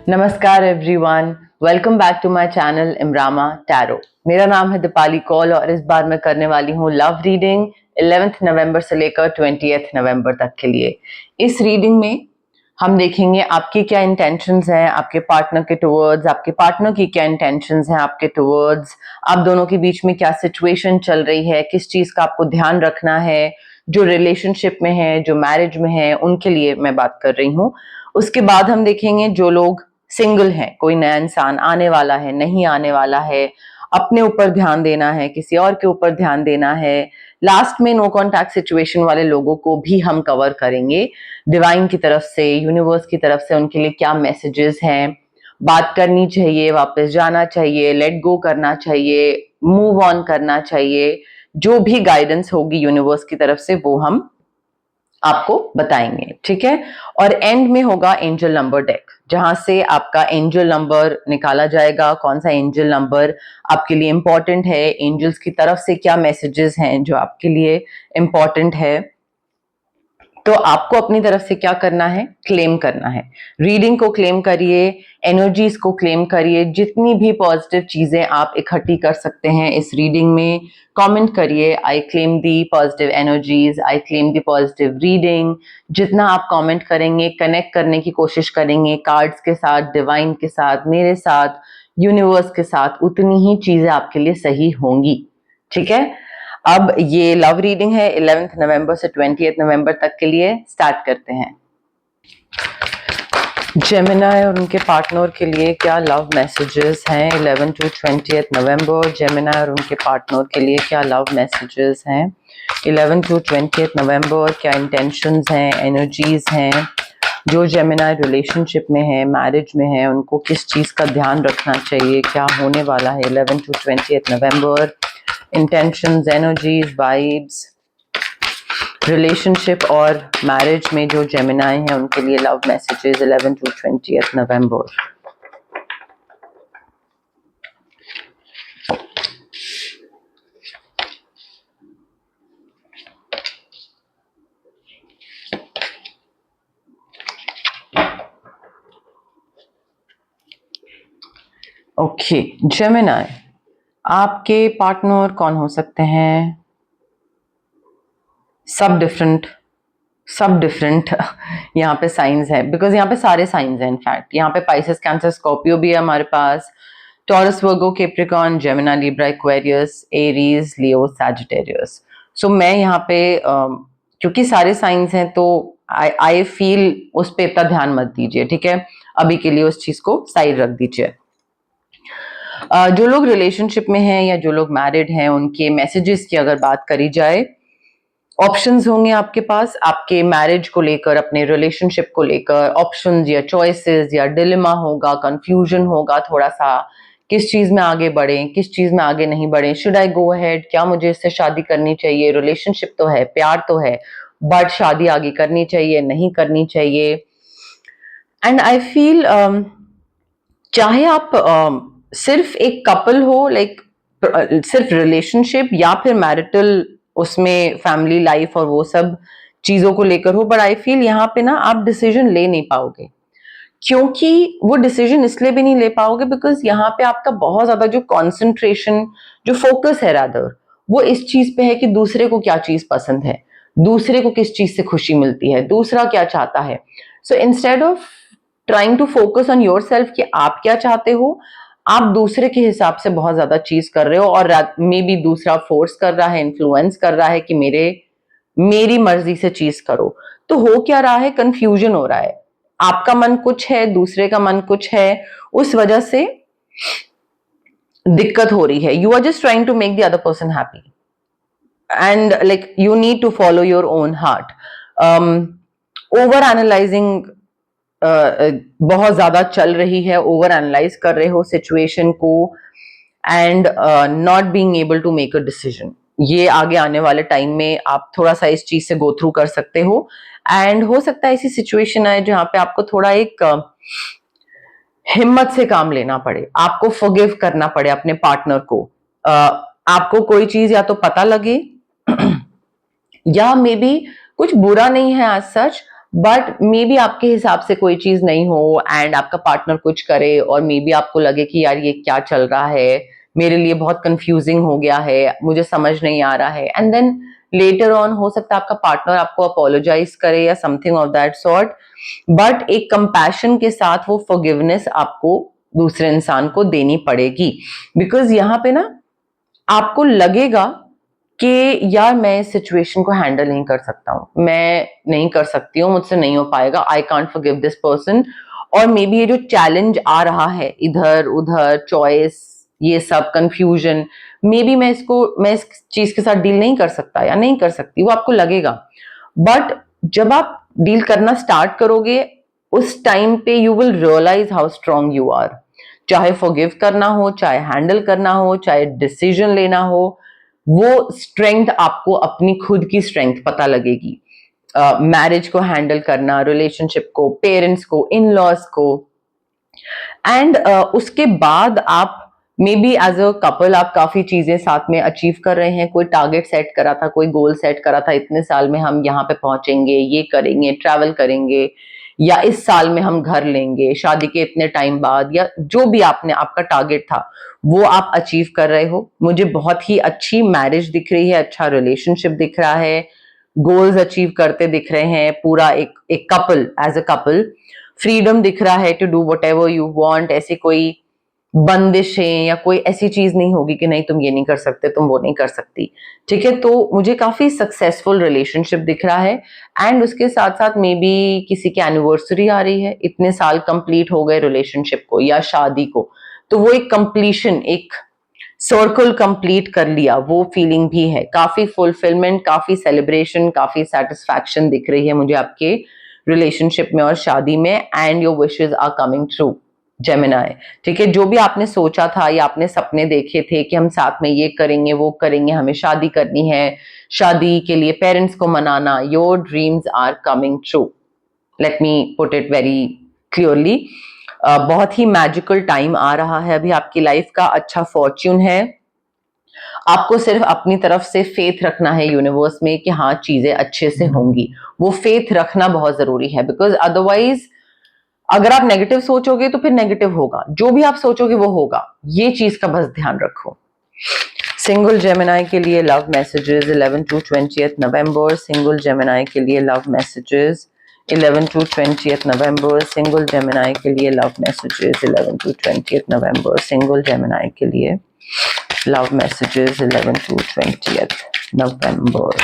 नमस्कार everyone, welcome back to my channel इमरामा tarot. मेरा नाम है दीपाली कौल और इस बार मैं करने वाली हूँ लव रीडिंग 11 नवंबर से लेकर 20 नवंबर तक के लिए। इस रीडिंग में हम देखेंगे आपकी क्या इंटेंशंस हैं आपके पार्टनर के टुवर्ड्स, आपके पार्टनर की क्या इंटेंशंस हैं आपके टुवर्ड्स, आप दोनों के बीच में क्या सिचुएशन चल रही है, किस चीज का आपको ध्यान रखना है, जो रिलेशनशिप में है, जो मैरिज में है, उनके लिए मैं बात कर रही हूँ। उसके बाद हम देखेंगे जो लोग सिंगल है, कोई नया इंसान आने वाला है, नहीं आने वाला है, अपने ऊपर ध्यान देना है, किसी और के ऊपर ध्यान देना है। लास्ट में नो कॉन्टैक्ट सिचुएशन वाले लोगों को भी हम कवर करेंगे। डिवाइन की तरफ से, यूनिवर्स की तरफ से उनके लिए क्या मैसेजेस हैं, बात करनी चाहिए, वापस जाना चाहिए, लेट गो करना चाहिए, मूव ऑन करना चाहिए, जो भी गाइडेंस होगी यूनिवर्स की तरफ से वो हम आपको बताएंगे, ठीक है। और एंड में होगा एंजल नंबर डेक, जहां से आपका एंजल नंबर निकाला जाएगा, कौन सा एंजल नंबर आपके लिए इंपॉर्टेंट है, एंजल्स की तरफ से क्या मैसेजेस हैं जो आपके लिए इंपॉर्टेंट है। तो आपको अपनी तरफ से क्या करना है, क्लेम करना है। रीडिंग को क्लेम करिए, एनर्जीज को क्लेम करिए, जितनी भी पॉजिटिव चीजें आप इकट्ठी कर सकते हैं इस रीडिंग में कमेंट करिए। I claim the positive energies, I claim the positive reading. जितना आप कमेंट करेंगे, कनेक्ट करने की कोशिश करेंगे कार्ड्स के साथ, डिवाइन के साथ, मेरे साथ, यूनिवर्स के साथ, उतनी ही चीजें आपके लिए सही होंगी, ठीक है। अब ये लव रीडिंग है 11 नवंबर से 20 नवंबर तक के लिए। स्टार्ट करते हैं। जेमिनी और उनके पार्टनर के लिए क्या लव मैसेजेस हैं 11 to 20 नवंबर। जेमिनी और उनके पार्टनर के लिए क्या लव मैसेजेस हैं 11 to 20 नवंबर। क्या इंटेंशंस हैं, एनर्जीज हैं। जो जेमिनी रिलेशनशिप में है, मैरिज में है, उनको किस चीज का ध्यान रखना चाहिए, क्या होने वाला है 11 to 20 November. Intentions, energies, vibes, relationship और मैरिज में जो जेमिनी हैं उनके लिए love messages 11 to 20 November. Okay Gemini, आपके पार्टनर कौन हो सकते हैं? सब डिफरेंट यहाँ पे साइंस है, बिकॉज यहाँ पे सारे साइंस हैं। इनफैक्ट यहाँ पे पाइसेस, कैंसर, स्कॉर्पियो भी है हमारे पास, Taurus, Virgo, Capricorn, Gemini, Libra, Aquarius, Aries, Leo, Sagittarius. So मैं यहाँ पे क्योंकि सारे साइंस हैं तो आई फील उस पर इतना ध्यान मत दीजिए, ठीक है। अभी के लिए उस चीज को साइड रख दीजिए। जो लोग रिलेशनशिप में हैं या जो लोग मैरिड हैं उनके मैसेजेस की अगर बात करी जाए, ऑप्शंस होंगे आपके पास आपके मैरिज को लेकर, अपने रिलेशनशिप को लेकर ऑप्शंस या चॉइसेस या डिलेमा होगा, कंफ्यूजन होगा थोड़ा सा, किस चीज में आगे बढ़े, किस चीज में आगे नहीं बढ़े, शुड आई गो अहेड, क्या मुझे इससे शादी करनी चाहिए, रिलेशनशिप तो है, प्यार तो है, बट शादी आगे करनी चाहिए, नहीं करनी चाहिए। एंड आई फील चाहे आप सिर्फ एक कपल हो, लाइक सिर्फ रिलेशनशिप या फिर मैरिटल, उसमें फैमिली लाइफ और वो सब चीजों को लेकर हो, बट आई फील यहाँ पे ना आप डिसीजन ले नहीं पाओगे। क्योंकि वो डिसीजन इसलिए भी नहीं ले पाओगे बिकॉज यहाँ पे आपका बहुत ज्यादा जो कॉन्सेंट्रेशन, जो फोकस है रादर, वो इस चीज पे है कि दूसरे को क्या चीज पसंद है, दूसरे को किस चीज से खुशी मिलती है, दूसरा क्या चाहता है। So instead of trying to focus on yourself कि आप क्या चाहते हो, आप दूसरे के हिसाब से बहुत ज्यादा चीज कर रहे हो, और मे बी दूसरा फोर्स कर रहा है, इन्फ्लुएंस कर रहा है कि मेरी मर्जी से चीज करो। तो हो क्या रहा है, कंफ्यूजन हो रहा है, आपका मन कुछ है, दूसरे का मन कुछ है, उस वजह से दिक्कत हो रही है। You are just trying to make the other person happy and like you need to follow your own heart. Over analysing बहुत ज्यादा चल रही है, ओवर एनालाइज कर रहे हो सिचुएशन को and not being able to make a decision. ये आगे आने वाले टाइम में आप थोड़ा सा इस चीज से गो थ्रू कर सकते हो एंड हो सकता है ऐसी सिचुएशन है जहां पे आपको थोड़ा एक हिम्मत से काम लेना पड़े, आपको फॉरगिव करना पड़े अपने पार्टनर को। आपको कोई चीज या तो पता लगे या मे बी कुछ बुरा नहीं है आज सच, बट मे बी आपके हिसाब से कोई चीज नहीं हो एंड आपका पार्टनर कुछ करे और मे बी आपको लगे कि यार ये क्या चल रहा है, मेरे लिए बहुत कंफ्यूजिंग हो गया है, मुझे समझ नहीं आ रहा है, एंड देन लेटर ऑन हो सकता है आपका पार्टनर आपको अपोलोजाइज करे या something of that sort, but एक कंपैशन के साथ वो फॉरगिवनेस आपको दूसरे इंसान को देनी पड़ेगी। बिकॉज यहाँ पे ना आपको लगेगा कि यार मैं इस सिचुएशन को हैंडल नहीं कर सकता हूँ, मैं नहीं कर सकती हूँ, मुझसे नहीं हो पाएगा, I can't forgive this person. और मे बी ये जो चैलेंज आ रहा है इधर उधर चॉइस, ये सब कंफ्यूजन, मे बी मैं इस चीज के साथ डील नहीं कर सकता या नहीं कर सकती, वो आपको लगेगा। बट जब आप डील करना स्टार्ट करोगे उस टाइम पे you will realise how strong you are. चाहे फॉरगिव करना हो, चाहे हैंडल करना हो, चाहे डिसीजन लेना हो, वो स्ट्रेंथ आपको अपनी खुद की स्ट्रेंथ पता लगेगी। मैरिज को हैंडल करना, रिलेशनशिप को, पेरेंट्स को, इन लॉज को, एंड उसके बाद आप maybe as a couple आप काफी चीजें साथ में अचीव कर रहे हैं, कोई टारगेट सेट करा था, कोई गोल सेट करा था, इतने साल में हम यहाँ पे पहुंचेंगे, ये करेंगे, ट्रैवल करेंगे, या इस साल में हम घर लेंगे शादी के इतने टाइम बाद, या जो भी आपने आपका टारगेट था वो आप अचीव कर रहे हो। मुझे बहुत ही अच्छी मैरिज दिख रही है, अच्छा रिलेशनशिप दिख रहा है, गोल्स अचीव करते दिख रहे हैं, पूरा एक couple, as a couple freedom दिख रहा है to do whatever you want. ऐसी कोई बंदिशें या कोई ऐसी चीज नहीं होगी कि नहीं तुम ये नहीं कर सकते, तुम वो नहीं कर सकती। ठीक है, तो मुझे काफी सक्सेसफुल रिलेशनशिप दिख रहा है। एंड उसके साथ साथ मे बी किसी की एनिवर्सरी आ रही है, इतने साल कंप्लीट हो गए रिलेशनशिप को या शादी को, तो वो एक कंप्लीशन, एक सर्कल कंप्लीट कर लिया, वो फीलिंग भी है। काफी फुलफिलमेंट, काफी सेलिब्रेशन, काफी सेटिस्फैक्शन दिख रही है मुझे आपके रिलेशनशिप में और शादी में। And your wishes are coming through Gemini. ठीक है, जो भी आपने सोचा था या आपने सपने देखे थे कि हम साथ में ये करेंगे वो करेंगे, हमें शादी करनी है, शादी के लिए पेरेंट्स को मनाना, your dreams are coming true. Let me put it very clearly. बहुत ही मैजिकल टाइम आ रहा है अभी आपकी लाइफ का, अच्छा फॉर्च्यून है। आपको सिर्फ अपनी तरफ से फेथ रखना है यूनिवर्स में कि हाँ चीजें अच्छे से होंगी। वो फेथ रखना बहुत जरूरी है, बिकॉज अदरवाइज अगर आप नेगेटिव सोचोगे तो फिर नेगेटिव होगा, जो भी आप सोचोगे वो होगा, ये चीज का बस ध्यान रखो। सिंगल जेमिनाई के लिए love messages 11 to 20th November, single Gemini के लिए love messages 11 to 20th November, single Gemini के लिए love messages 11 to 20th November, single Gemini के लिए लव मैसेजेस 11 to 20th नवंबर।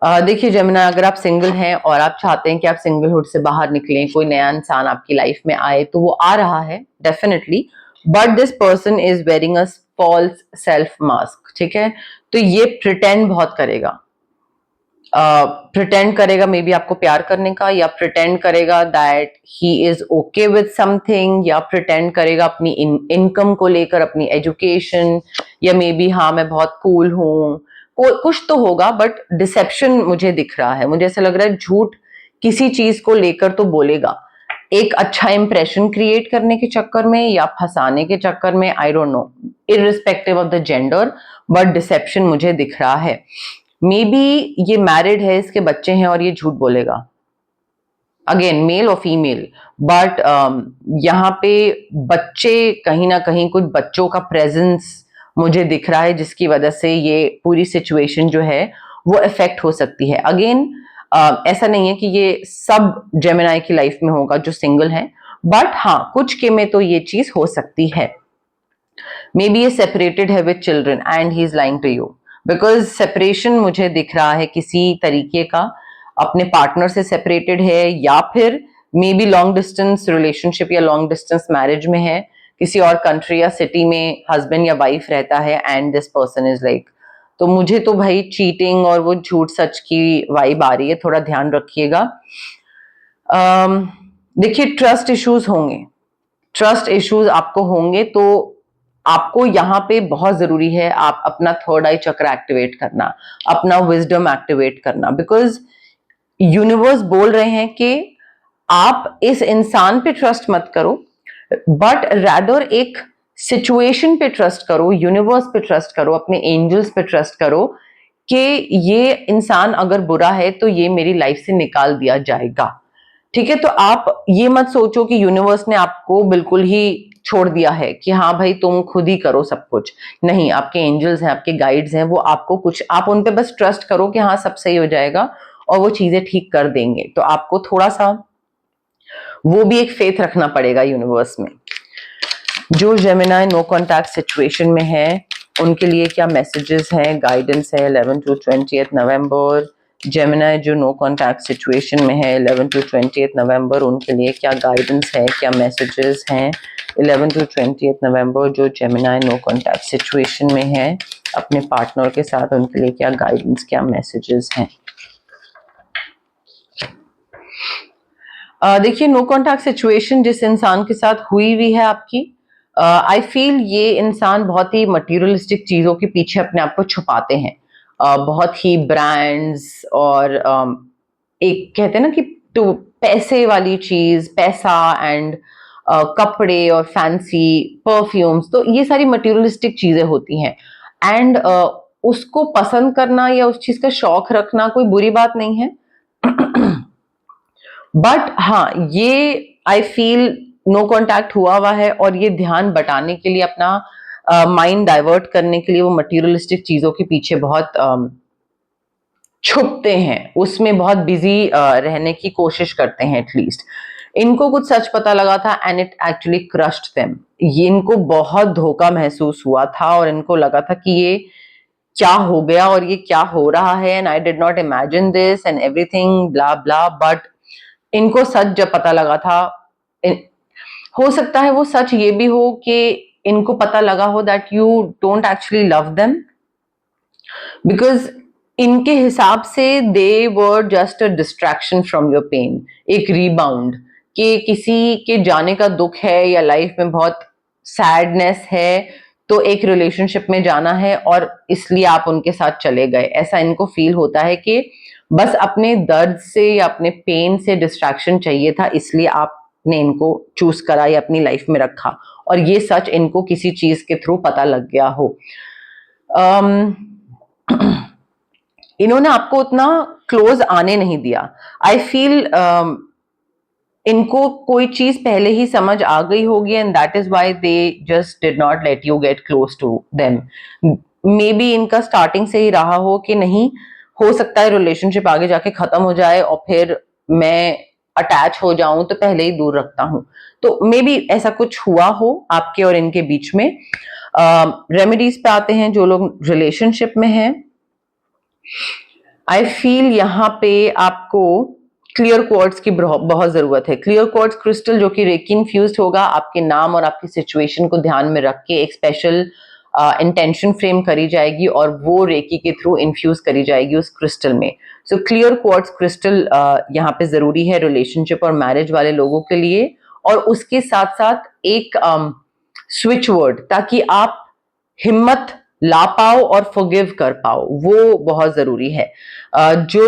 देखिए जेमिनी, अगर आप सिंगल हैं और आप चाहते हैं कि आप सिंगलहुड से बाहर निकलें, कोई नया इंसान आपकी लाइफ में आए, तो वो आ रहा है definitely, but this person is wearing a false self mask. ठीक है, तो ये प्रिटेंड बहुत करेगा, प्रिटेंड करेगा मे बी आपको प्यार करने का, या प्रिटेंड करेगा that he is okay with something, या प्रिटेंड करेगा अपनी इनकम को लेकर, अपनी एजुकेशन, या मे बी हाँ मैं बहुत कूल हूँ, कुछ तो होगा, बट डिसेप्शन मुझे दिख रहा है। मुझे ऐसा लग रहा है झूठ किसी चीज को लेकर तो बोलेगा, एक अच्छा इंप्रेशन क्रिएट करने के चक्कर में या फंसाने के चक्कर में, I don't know, irrespective of the gender, but deception मुझे दिख रहा है। मे बी ये मैरिड है, इसके बच्चे हैं और ये झूठ बोलेगा, अगेन मेल और फीमेल, बट यहाँ पे बच्चे, कहीं ना कहीं कुछ बच्चों का प्रेजेंस मुझे दिख रहा है, जिसकी वजह से ये पूरी सिचुएशन जो है वो इफेक्ट हो सकती है। अगेन ऐसा नहीं है कि ये सब जेमिनाई की लाइफ में होगा जो सिंगल है, बट हाँ कुछ के में तो ये चीज हो सकती है। मे बी ये सेपरेटेड है with children and he is lying to you, because separation मुझे दिख रहा है किसी तरीके का, अपने पार्टनर से सेपरेटेड है, या फिर may be long distance relationship या लॉन्ग डिस्टेंस मैरिज में है, किसी और कंट्री या सिटी में हस्बैंड या वाइफ रहता है, and this person is like, तो मुझे तो भाई चीटिंग और वो झूठ सच की वाइब आ रही है, थोड़ा ध्यान रखिएगा। देखिए ट्रस्ट इश्यूज होंगे, ट्रस्ट इश्यूज आपको होंगे, तो आपको यहाँ पे बहुत जरूरी है आप अपना थर्ड आई चक्र एक्टिवेट करना, अपना विजडम एक्टिवेट करना, बिकॉज यूनिवर्स बोल रहे हैं कि आप इस इंसान पे ट्रस्ट मत करो, बट रैदर एक सिचुएशन पे ट्रस्ट करो, यूनिवर्स पे ट्रस्ट करो, अपने एंजल्स पे ट्रस्ट करो कि ये इंसान अगर बुरा है तो ये मेरी लाइफ से निकाल दिया जाएगा। ठीक है, तो आप ये मत सोचो कि यूनिवर्स ने आपको बिल्कुल ही छोड़ दिया है कि हाँ भाई तुम खुद ही करो सब कुछ। नहीं, आपके एंजल्स हैं, आपके गाइड्स हैं, वो आपको कुछ, आप उन पे बस ट्रस्ट करो कि हाँ सब सही हो जाएगा और वो चीजें ठीक कर देंगे। तो आपको थोड़ा सा वो भी एक फेथ रखना पड़ेगा यूनिवर्स में। जो जेमिनाई नो कॉन्टैक्ट सिचुएशन में है उनके लिए क्या मैसेजेस हैं, गाइडेंस है 11 to 20 नवंबर। जेमिनाई जो नो कॉन्टैक्ट सिचुएशन में है 11 to 20 नवंबर, उनके लिए क्या गाइडेंस है, क्या मैसेजेस हैं 11 to 20 नवंबर। जो जेमिनाई नो कॉन्टैक्ट सिचुएशन में है अपने पार्टनर के साथ, उनके लिए क्या गाइडेंस, क्या मैसेजेस हैं। देखिए, नो कॉन्टैक्ट सिचुएशन जिस इंसान के साथ हुई हुई है आपकी, आई फील ये इंसान बहुत ही मटेरियलिस्टिक चीजों के पीछे अपने आप को छुपाते हैं। बहुत ही ब्रांड्स और एक कहते हैं ना कि तो पैसे वाली चीज, पैसा एंड कपड़े और फैंसी परफ्यूम्स, तो ये सारी मटेरियलिस्टिक चीजें होती हैं। एंड उसको पसंद करना या उस चीज का शौक रखना कोई बुरी बात नहीं है। बट हाँ, ये आई फील नो कांटेक्ट हुआ है और ये ध्यान बटाने के लिए, अपना माइंड डाइवर्ट करने के लिए वो मटेरियलिस्टिक चीजों के पीछे बहुत छुपते हैं, उसमें बहुत बिजी रहने की कोशिश करते हैं। एटलीस्ट इनको कुछ सच पता लगा था and it actually crushed them. ये इनको बहुत धोखा महसूस हुआ था और इनको लगा था कि ये क्या हो गया और ये क्या हो रहा है, and I did not imagine this and everything blah blah. But इनको सच जब पता लगा था, हो सकता है वो सच ये भी हो कि इनको पता लगा हो that you don't actually love them, because इनके हिसाब से they were just a distraction from your pain, एक रीबाउंड, कि किसी के जाने का दुख है या लाइफ में बहुत सैडनेस है तो एक रिलेशनशिप में जाना है और इसलिए आप उनके साथ चले गए। ऐसा इनको फील होता है कि बस अपने दर्द से या अपने पेन से डिस्ट्रैक्शन चाहिए था, इसलिए आपने इनको चूज करा या अपनी लाइफ में रखा, और ये सच इनको किसी चीज के थ्रू पता लग गया हो। इन्होंने आपको उतना क्लोज आने नहीं दिया। आई फील इनको कोई चीज पहले ही समझ आ गई होगी and that is why they just did not let you get close to them. Maybe इनका स्टार्टिंग से ही रहा हो कि नहीं, हो सकता है रिलेशनशिप आगे जाके खत्म हो जाए और फिर मैं अटैच हो जाऊं तो पहले ही दूर रखता हूं। तो मे बी ऐसा कुछ हुआ हो आपके और इनके बीच में। रेमेडीज पे आते हैं। जो लोग रिलेशनशिप में हैं, आई फील यहाँ पे आपको क्लियर क्वार्ट्ज की बहुत जरूरत है। क्लियर क्वार्ट्ज क्रिस्टल जो कि रेकी इन्फ्यूज्ड होगा, आपके नाम और आपकी सिचुएशन को ध्यान में रख के एक स्पेशल इंटेंशन फ्रेम करी जाएगी और वो रेकी के थ्रू इन्फ्यूज करी जाएगी उस क्रिस्टल में। सो क्लियर क्वार्ट्ज क्रिस्टल यहाँ पे जरूरी है रिलेशनशिप और मैरिज वाले लोगों के लिए। और उसके साथ साथ एक स्विच वर्ड, ताकि आप हिम्मत ला पाओ और फॉरगिव कर पाओ, वो बहुत जरूरी है। जो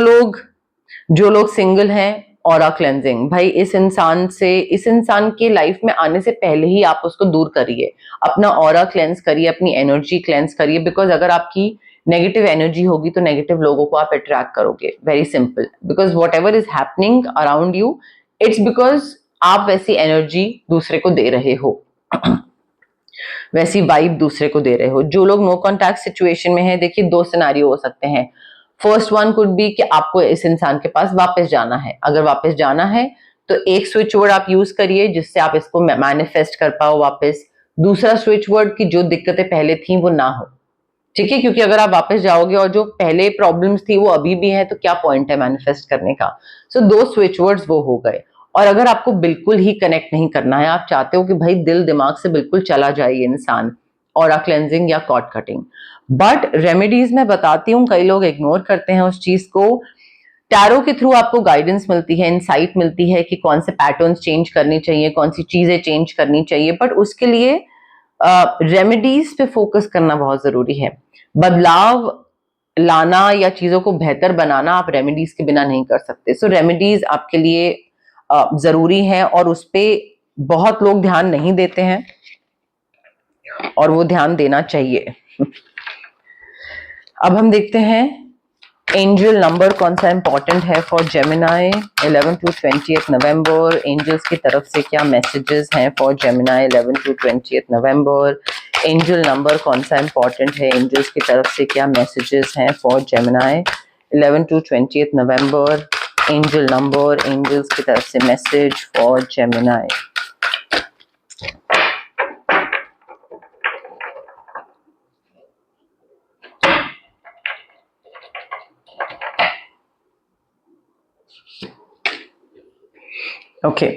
लोग सिंगल हैं, ऑरा क्लेंजिंग, भाई इस इंसान के लाइफ में आने से पहले ही आप उसको दूर करिए, अपना ऑरा क्लेंस करिए, अपनी एनर्जी क्लेंस करिए। बिकॉज अगर आपकी नेगेटिव एनर्जी होगी तो नेगेटिव लोगों को आप अट्रैक्ट करोगे। Very simple, because what ever is happening around you, it's because आप वैसी एनर्जी दूसरे को दे रहे हो, वैसी वाइब दूसरे को दे रहे हो। जो लोग नो कॉन्टैक्ट सिचुएशन में है, देखिए दो सिनारियो हो सकते हैं। फर्स्ट वन कुड बी कि आपको इस इंसान के पास वापस जाना है। अगर वापस जाना है तो एक स्विच वर्ड आप यूज करिए जिससे आप इसको मैनिफेस्ट कर पाओ वापस। दूसरा स्विच वर्ड की जो दिक्कतें पहले थी वो ना हो, ठीक है, क्योंकि अगर आप वापस जाओगे और जो पहले प्रॉब्लम्स थी वो अभी भी है तो क्या पॉइंट है मैनिफेस्ट करने का। सो दो स्विच वर्ड्स वो हो गए। और अगर आपको बिल्कुल ही कनेक्ट नहीं करना है, आप चाहते हो कि भाई दिल दिमाग से बिल्कुल चला जाए ये इंसान, ऑरा क्लेंजिंग या कॉर्ड कटिंग। बट रेमेडीज मैं बताती हूँ, कई लोग इग्नोर करते हैं उस चीज को। टैरो के थ्रू आपको गाइडेंस मिलती है, इनसाइट मिलती है कि कौन से पैटर्न्स चेंज करनी चाहिए, कौन सी चीजें चेंज करनी चाहिए। बट उसके लिए रेमेडीज पे फोकस करना बहुत जरूरी है। बदलाव लाना या चीजों को बेहतर बनाना आप रेमेडीज के बिना नहीं कर सकते। सो रेमेडीज आपके लिए जरूरी है और उस पर बहुत लोग ध्यान नहीं देते हैं और वो ध्यान देना चाहिए। अब हम देखते हैं एंजल नंबर कौन सा इंपॉर्टेंट है for Gemini 11 to 20 November? Angels की तरफ से क्या मैसेजेस हैं for Gemini 11 to 20 November? Angel number कौन सा इंपॉर्टेंट है? एंजल्स की तरफ से क्या मैसेजेस हैं for Gemini 11 to 20 November? Angel number, angels की तरफ से message for Gemini. Okay,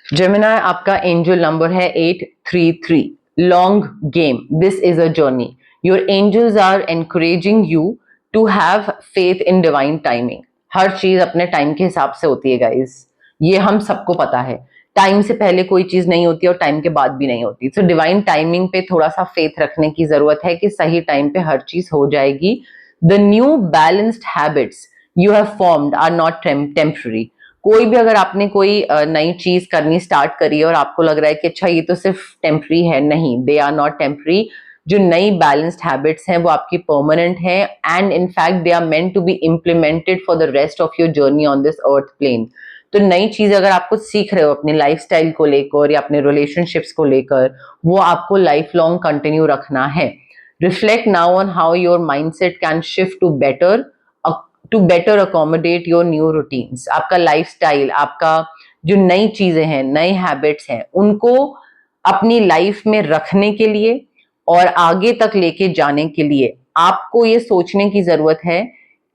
Gemini आपका एंजल नंबर है 833। Long game, this is a journey. Your angels are encouraging you to have faith in divine timing. हर चीज अपने time के हिसाब से होती है गाइस, ये हम सबको पता है। टाइम से पहले कोई चीज नहीं होती और टाइम के बाद भी नहीं होती। तो डिवाइन टाइमिंग पे थोड़ा सा फेथ रखने की जरूरत है कि सही टाइम पे हर चीज हो जाएगी। The new balanced habits you have formed are not temporary. कोई भी अगर आपने कोई नई चीज करनी स्टार्ट करी है और आपको लग रहा है कि अच्छा ये तो सिर्फ टेम्पररी है, नहीं, दे आर नॉट टेम्पररी। जो नई बैलेंस्ड हैबिट्स हैं वो आपकी परमानेंट है and in fact they are meant to be implemented for the rest of your journey on this earth plane. तो नई चीज अगर आप कुछ सीख रहे हो अपने लाइफस्टाइल को लेकर या अपने रिलेशनशिप्स को लेकर, वो आपको लाइफ लॉन्ग कंटिन्यू रखना है। Reflect now on how your mindset can shift to better accommodate your new routines. आपका लाइफस्टाइल, आपका जो नई चीजें हैं, नए हैबिट्स हैं, उनको अपनी लाइफ में रखने के लिए और आगे तक लेके जाने के लिए आपको ये सोचने की जरूरत है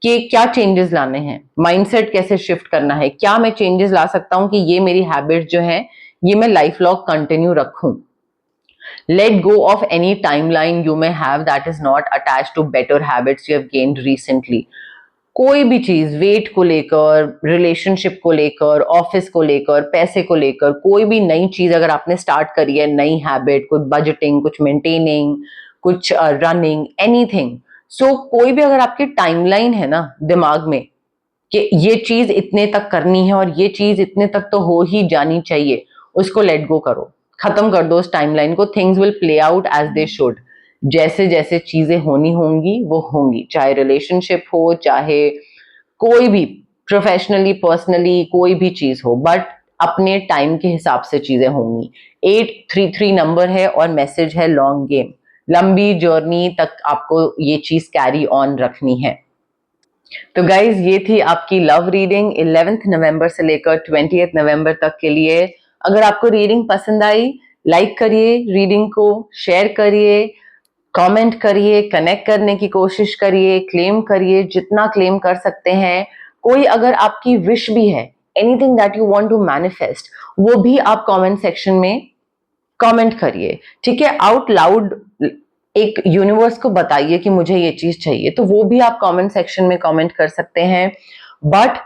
कि क्या चेंजेस लाने हैं, माइंडसेट कैसे शिफ्ट करना है, क्या मैं चेंजेस ला सकता हूं कि ये मेरी हैबिट जो है ये मैं लाइफ लॉन्ग कंटिन्यू रखूं। Let go of any timeline you may have that is not attached to better habits you have gained recently. कोई भी चीज, वेट को लेकर, रिलेशनशिप को लेकर, ऑफिस को लेकर, पैसे को लेकर, कोई भी नई चीज अगर आपने स्टार्ट करी है, नई हैबिट, कुछ बजटिंग, कुछ मेंटेनिंग, कुछ रनिंग, एनीथिंग, सो कोई भी अगर आपकी टाइमलाइन है ना दिमाग में कि ये चीज इतने तक करनी है और ये चीज इतने तक तो हो ही जानी चाहिए, उसको लेट गो करो, खत्म कर दो उस टाइमलाइन को। Things will play out as they should. जैसे जैसे चीजें होनी होंगी वो होंगी, चाहे रिलेशनशिप हो, चाहे कोई भी प्रोफेशनली, पर्सनली, कोई भी चीज हो, बट अपने टाइम के हिसाब से चीजें होंगी। 833 नंबर है और मैसेज है लॉन्ग गेम। लंबी जर्नी तक आपको ये चीज कैरी ऑन रखनी है। तो गाइज ये थी आपकी लव रीडिंग 11 नवंबर से लेकर 20 नवंबर तक के लिए। अगर आपको रीडिंग पसंद आई, लाइक करिए, रीडिंग को शेयर करिए, कमेंट करिए, कनेक्ट करने की कोशिश करिए, क्लेम करिए जितना क्लेम कर सकते हैं। कोई अगर आपकी विश भी है, anything that you want to manifest, वो भी आप कमेंट सेक्शन में कमेंट करिए, ठीक है। आउट लाउड एक यूनिवर्स को बताइए कि मुझे ये चीज चाहिए, तो वो भी आप कमेंट सेक्शन में कमेंट कर सकते हैं। बट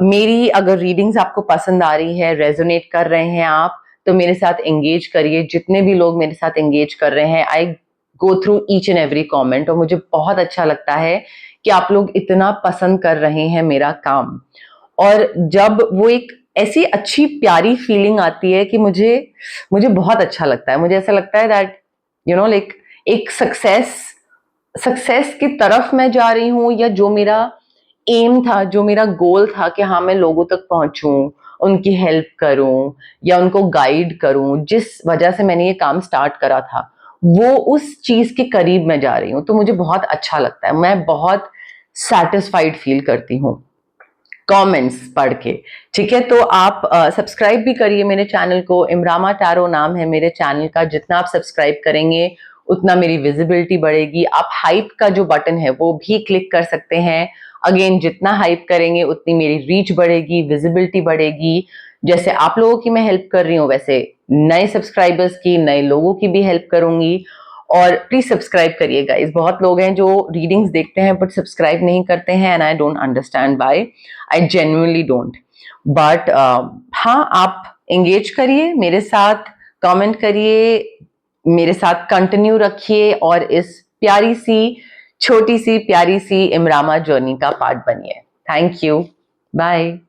मेरी अगर रीडिंग्स आपको पसंद आ रही है, रेजोनेट कर रहे हैं आप, तो मेरे साथ एंगेज करिए। जितने भी लोग मेरे साथ एंगेज कर रहे हैं, I go through each and every comment और मुझे बहुत अच्छा लगता है कि आप लोग इतना पसंद कर रहे हैं मेरा काम। और जब वो एक ऐसी अच्छी प्यारी फीलिंग आती है कि मुझे मुझे बहुत अच्छा लगता है। मुझे ऐसा लगता है दैट लाइक एक सक्सेस की तरफ मैं जा रही हूँ, या जो मेरा एम था, जो मेरा गोल था कि हाँ मैं लोगों तक पहुंचूं, उनकी हेल्प करूं या उनको गाइड करूं, जिस वजह से मैंने ये काम स्टार्ट करा था, वो उस चीज के करीब मैं जा रही हूँ। तो मुझे बहुत अच्छा लगता है, मैं बहुत सेटिस्फाइड फील करती हूँ कमेंट्स पढ़ के, ठीक है। तो आप सब्सक्राइब भी करिए मेरे चैनल को। इमरामा टैरो नाम है मेरे चैनल का। जितना आप सब्सक्राइब करेंगे उतना मेरी विजिबिलिटी बढ़ेगी। आप हाइप का जो बटन है वो भी क्लिक कर सकते हैं। अगेन, जितना हाइप करेंगे उतनी मेरी रीच बढ़ेगी, विजिबिलिटी बढ़ेगी। जैसे आप लोगों की मैं हेल्प कर रही हूँ, वैसे नए सब्सक्राइबर्स की, नए लोगों की भी हेल्प करूंगी। और प्लीज सब्सक्राइब करिए गाइस। बहुत लोग हैं जो रीडिंग्स देखते हैं बट सब्सक्राइब नहीं करते हैं, and I don't understand why. I genuinely don't. But हाँ, आप एंगेज करिए मेरे साथ, कमेंट करिए, मेरे साथ कंटिन्यू रखिए और इस प्यारी सी, छोटी सी, प्यारी सी इमरामा जर्नी का पार्ट बनिए। Thank you, bye.